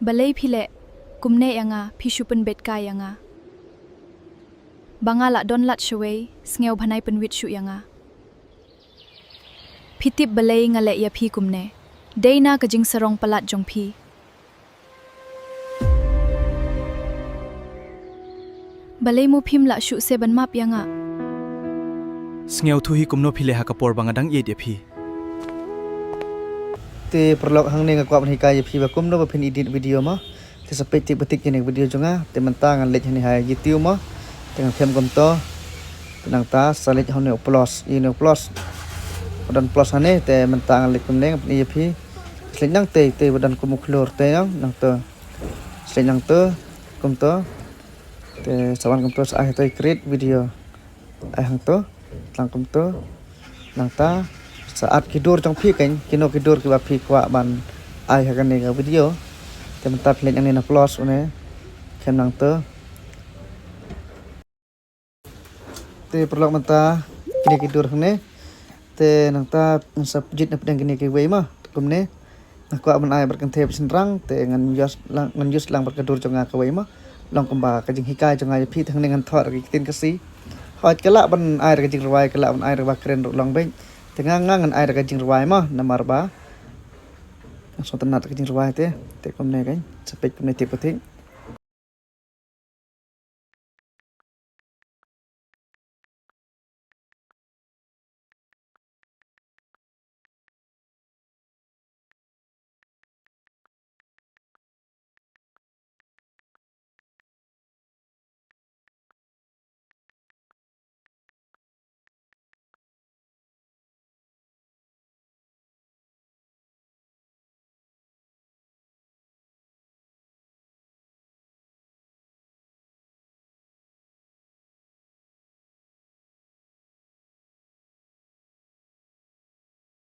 Balay phile kumne yanga phishupan betka yanga bangala donlat shway sngew bhanai panwit shu yanga phitip balay ngale ya phi kumne deina kajing sarong palat jong phi balay mu phimla shu se ban map yanga Sngew thu hi kumno phile ha kapor bangadang ye de phi te perlok hang ne ngakwa ban hikai phi ba kumno ba phin edit video ma te sapet ti betik ni video jonga te mentang ngan lech ni hai youtube ma te ngan phem kom to nang ta salit hon ne plus ino plus dan plus hane te mentang lech kum ne ni phi slen nang te badan kum klor te nang to slen nang to kum to te sawan kum to sa to create video ai hang to lang kum to nang ta saat kidur trong phi kan kino kidur ki ba phi kwa ban ai ha kan ne ga video te mentat lek yang na plus one kem nang te perlok menta kini kidur ne te nang ta sap jit na pedang kini ki wei ma kum ne kwa ban ai berkan te senrang te ngan yus lang berkedur jonga ka wei ma long kumba ka jing hikai jonga phi thang ne ngan thot ki tin ka si hot kala ban ai ka jing rawai kala ban ai ra kren long ben tengah ngan air kajing ruai mah namar ba so tenat kajing ruai te kom ne kan sepet kom ne te peting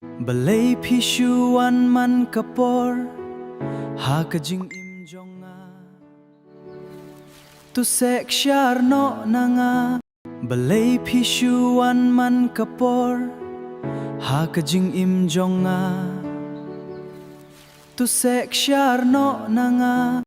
Balay phishuan man kapor ha kajing im jonga tu sek shar no nanga Balay phishuan man kapor ha kajing im jonga tu sek shar no nanga